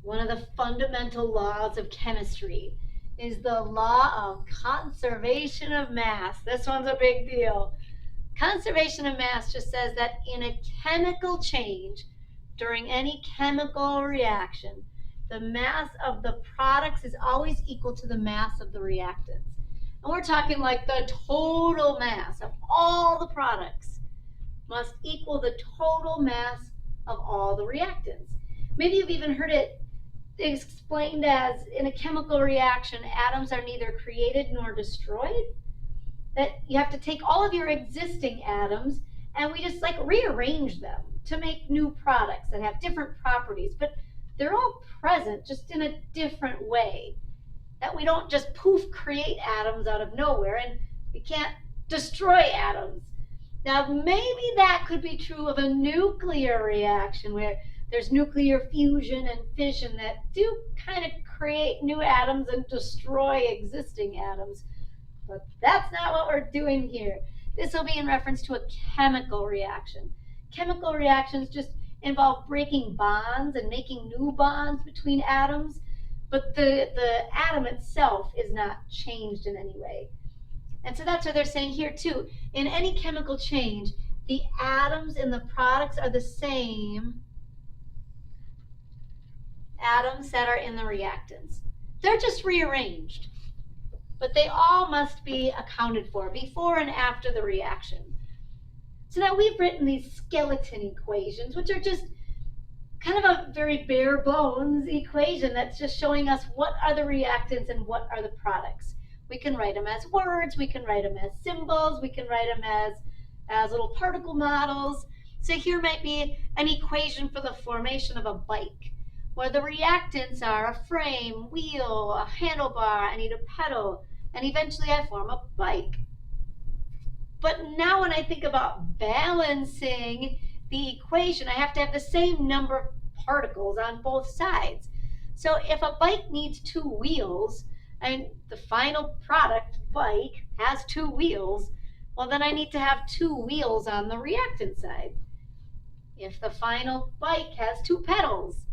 One of the fundamental laws of chemistry is the law of conservation of mass. This one's a big deal. Conservation of mass just says that in a chemical change, during any chemical reaction, the mass of the products is always equal to the mass of the reactants. And we're talking like the total mass of all the products must equal the total mass of all the reactants. Maybe you've even heard it explained as in a chemical reaction, atoms are neither created nor destroyed. That you have to take all of your existing atoms and we just like rearrange them to make new products that have different properties, but they're all present just in a different way. That we don't just poof create atoms out of nowhere, and we can't destroy atoms. Now maybe that could be true of a nuclear reaction where there's nuclear fusion and fission that do kind of create new atoms and destroy existing atoms. But that's not what we're doing here. This will be in reference to a chemical reaction. Chemical reactions just involve breaking bonds and making new bonds between atoms, but the atom itself is not changed in any way. And so that's what they're saying here too. In any chemical change, the atoms in the products are the same atoms that are in the reactants. They're just rearranged, but they all must be accounted for before and after the reaction. So now we've written these skeleton equations, which are just kind of a very bare bones equation that's just showing us what are the reactants and what are the products. We can write them as words, we can write them as symbols, we can write them as little particle models. So here might be an equation for the formation of a bike, where the reactants are a frame, wheel, a handlebar, I need a pedal, and eventually I form a bike. But now when I think about balancing the equation, I have to have the same number of particles on both sides. So if a bike needs two wheels, and the final product, bike, has two wheels, well then I need to have two wheels on the reactant side. If the final bike has two pedals,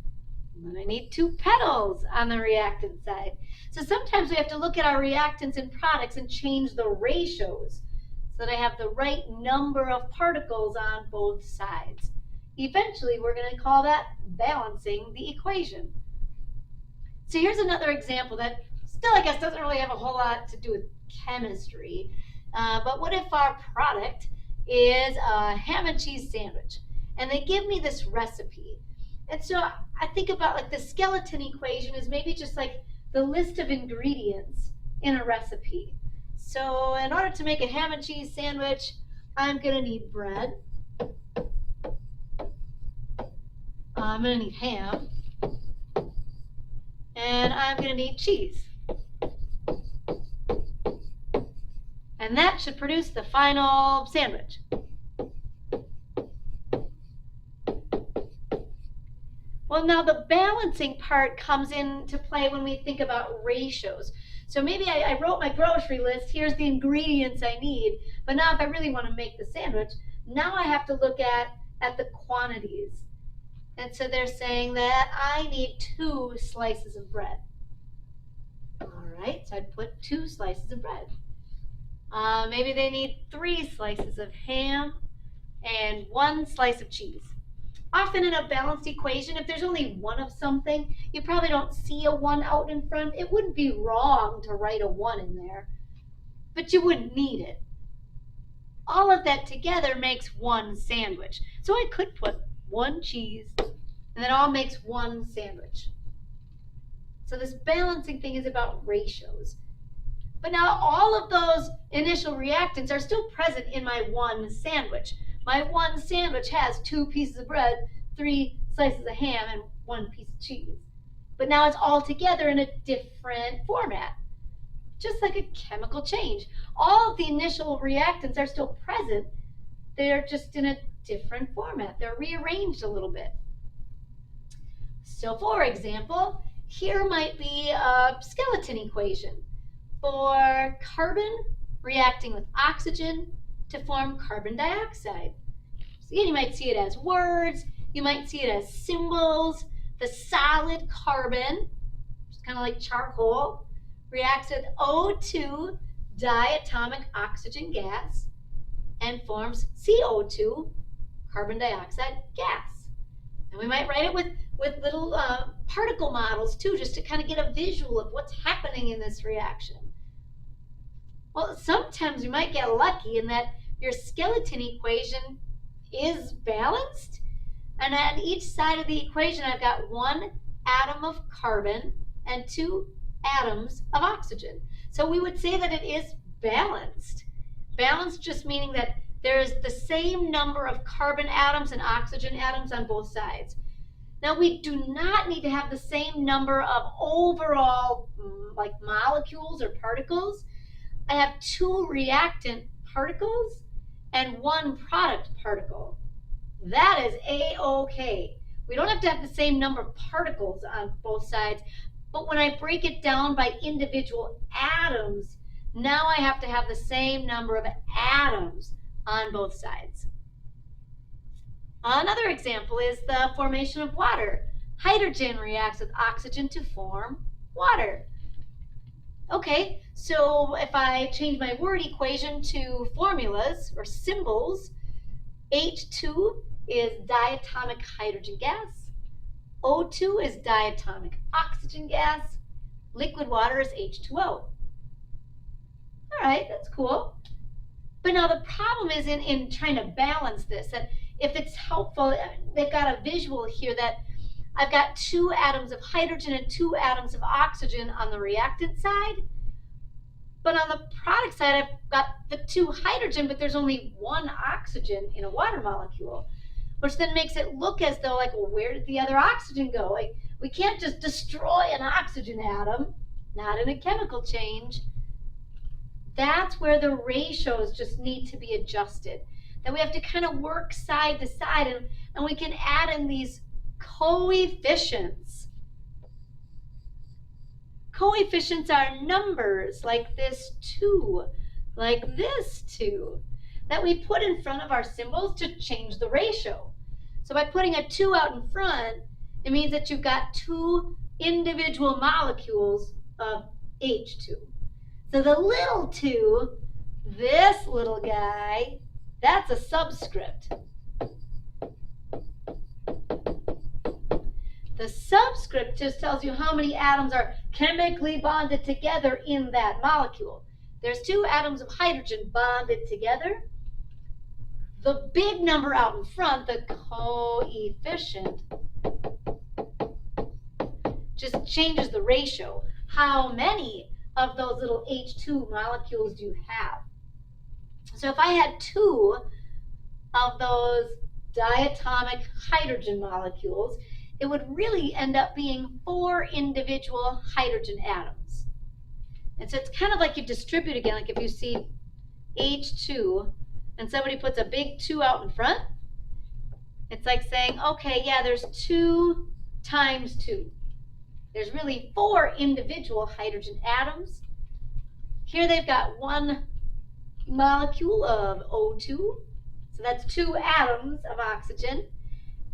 then I need two pedals on the reactant side. So sometimes we have to look at our reactants and products and change the ratios so that I have the right number of particles on both sides. Eventually, we're going to call that balancing the equation. So here's another example that still, I guess, doesn't really have a whole lot to do with chemistry. But what if our product is a ham and cheese sandwich? And they give me this recipe. And so I think about like the skeleton equation is maybe just like the list of ingredients in a recipe. So in order to make a ham and cheese sandwich, I'm going to need bread. I'm going to need ham. And I'm going to need cheese. And that should produce the final sandwich. Well, now the balancing part comes into play when we think about ratios. So maybe I wrote my grocery list, here's the ingredients I need, but now if I really want to make the sandwich, now I have to look at the quantities. And so they're saying that I need 2 slices of bread. All right, so I'd put 2 slices of bread. Maybe they need 3 slices of ham and 1 slice of cheese. Often in a balanced equation, if there's only one of something, you probably don't see a 1 out in front. It wouldn't be wrong to write a 1 in there, but you wouldn't need it. All of that together makes 1 sandwich. So I could put 1 cheese, and that all makes 1 sandwich. So this balancing thing is about ratios. But now all of those initial reactants are still present in my 1 sandwich. My 1 sandwich has 2 pieces of bread, 3 slices of ham, and 1 piece of cheese. But now it's all together in a different format, just like a chemical change. All of the initial reactants are still present. They're just in a different format. They're rearranged a little bit. So for example, here might be a skeleton equation for carbon reacting with oxygen to form carbon dioxide. So again, you might see it as words, you might see it as symbols, the solid carbon, which is kind of like charcoal, reacts with O2 diatomic oxygen gas and forms CO2, carbon dioxide gas. And we might write it with little particle models too, just to kind of get a visual of what's happening in this reaction. Well, sometimes you might get lucky in that your skeleton equation is balanced, and on each side of the equation I've got one atom of carbon and two atoms of oxygen. So we would say that it is balanced. Balanced just meaning that there's the same number of carbon atoms and oxygen atoms on both sides. Now we do not need to have the same number of overall like molecules or particles. I have two reactant particles and one product particle. That is A-OK. We don't have to have the same number of particles on both sides, but when I break it down by individual atoms, now I have to have the same number of atoms on both sides. Another example is the formation of water. Hydrogen reacts with oxygen to form water. Okay, so if I change my word equation to formulas or symbols, H2 is diatomic hydrogen gas, O2 is diatomic oxygen gas, liquid water is H2O. All right, that's cool. But now the problem is in trying to balance this, that if it's helpful, they've got a visual here that I've got two atoms of hydrogen and two atoms of oxygen on the reactant side. But on the product side, I've got the two hydrogen, but there's only one oxygen in a water molecule, which then makes it look as though like, well, where did the other oxygen go? Like, we can't just destroy an oxygen atom, not in a chemical change. That's where the ratios just need to be adjusted. That we have to kind of work side to side, and we can add in these coefficients. Coefficients are numbers like this 2, like this 2, that we put in front of our symbols to change the ratio. So by putting a 2 out in front, it means that you've got two individual molecules of H2. So the little 2, this little guy, that's a subscript. The subscript just tells you how many atoms are chemically bonded together in that molecule. There's two atoms of hydrogen bonded together. The big number out in front, the coefficient, just changes the ratio. How many of those little H2 molecules do you have? So if I had two of those diatomic hydrogen molecules, it would really end up being 4 individual hydrogen atoms. And so it's kind of like you distribute again, like if you see H2 and somebody puts a big 2 out in front, it's like saying, okay, yeah, there's 2 times 2. There's really 4 individual hydrogen atoms. Here they've got one molecule of O2, so that's 2 atoms of oxygen.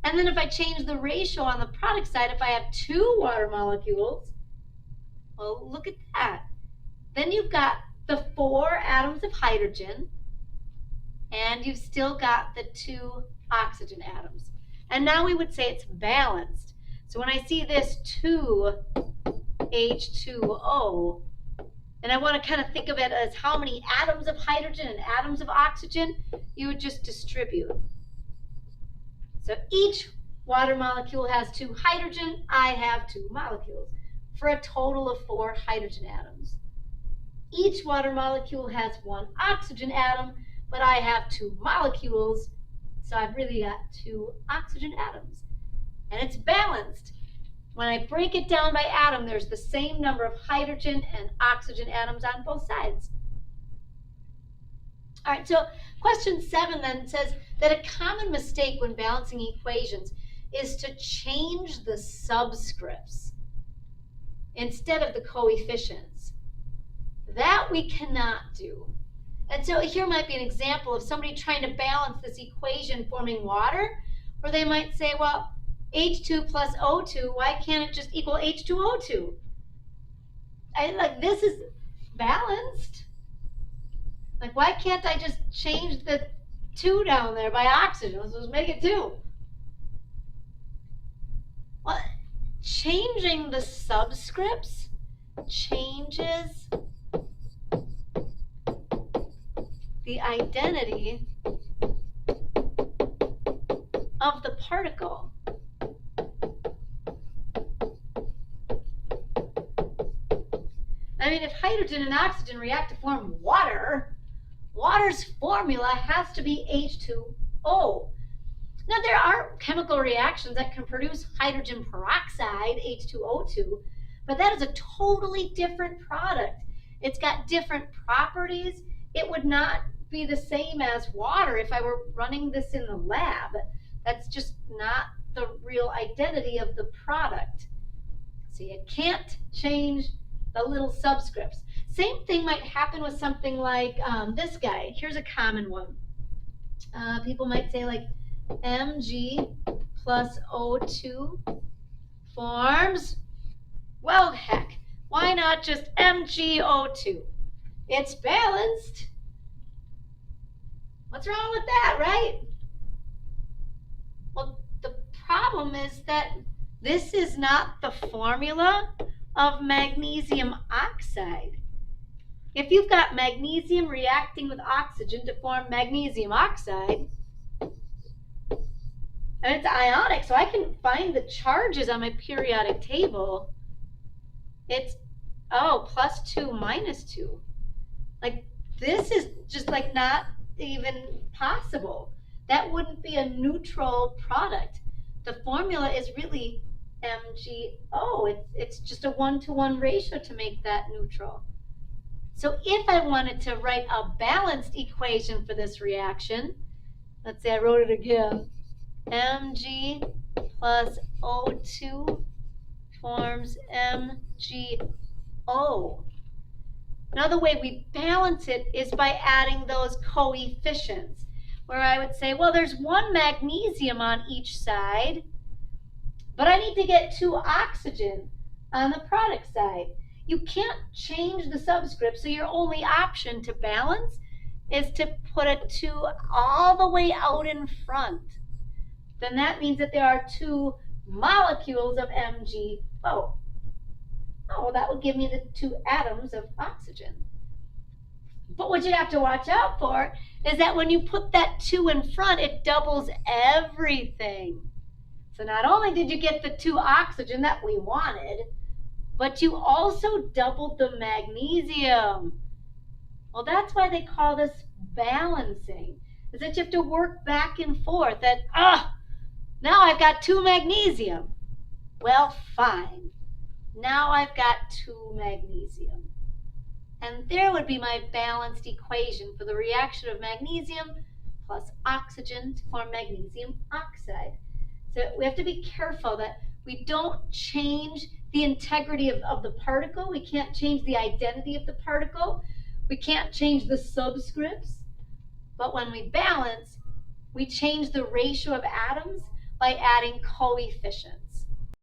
And then if I change the ratio on the product side, if I have 2 water molecules, well, look at that. Then you've got the 4 atoms of hydrogen, and you've still got the 2 oxygen atoms. And now we would say it's balanced. So when I see this 2H2O, and I want to kind of think of it as how many atoms of hydrogen and atoms of oxygen, you would just distribute. So each water molecule has 2 hydrogen, I have 2 molecules, for a total of 4 hydrogen atoms. Each water molecule has 1 oxygen atom, but I have 2 molecules, so I've really got 2 oxygen atoms. And it's balanced. When I break it down by atom, there's the same number of hydrogen and oxygen atoms on both sides. All right, so question 7 then says that a common mistake when balancing equations is to change the subscripts instead of the coefficients. That we cannot do. And so here might be an example of somebody trying to balance this equation forming water, where they might say, well, H2 plus O2, why can't it just equal H2O2? Like, this is balanced. Like, why can't I just change the 2 down there by oxygen? Let's just make it 2. Well, changing the subscripts changes the identity of the particle. I mean, if hydrogen and oxygen react to form water, water's formula has to be H2O. Now, there are chemical reactions that can produce hydrogen peroxide, H2O2, but that is a totally different product. It's got different properties. It would not be the same as water if I were running this in the lab. That's just not the real identity of the product. So you can't change the little subscripts. Same thing might happen with something like this guy. Here's a common one. People might say like Mg plus O2 forms, well, heck, why not just MgO2? It's balanced. What's wrong with that, right? Well, the problem is that this is not the formula of magnesium oxide. If you've got magnesium reacting with oxygen to form magnesium oxide, and it's ionic, so I can find the charges on my periodic table. It's, +2, -2. Like, this is just like not even possible. That wouldn't be a neutral product. The formula is really MgO. It's just a 1-to-1 ratio to make that neutral. So if I wanted to write a balanced equation for this reaction, let's say I wrote it again. Mg plus O2 forms MgO. Another way we balance it is by adding those coefficients, where I would say, well, there's 1 magnesium on each side, but I need to get 2 oxygen on the product side. You can't change the subscript, so your only option to balance is to put a 2 all the way out in front. Then that means that there are 2 molecules of MgO. Oh, well, that would give me the 2 atoms of oxygen. But what you have to watch out for is that when you put that 2 in front, it doubles everything. So not only did you get the 2 oxygen that we wanted, but you also doubled the magnesium. Well, that's why they call this balancing, is that you have to work back and forth. That, now I've got 2 magnesium. Well, fine. Now I've got 2 magnesium. And there would be my balanced equation for the reaction of magnesium plus oxygen to form magnesium oxide. So we have to be careful that we don't change the integrity of the particle. We can't change the identity of the particle. We can't change the subscripts. But when we balance, we change the ratio of atoms by adding coefficients.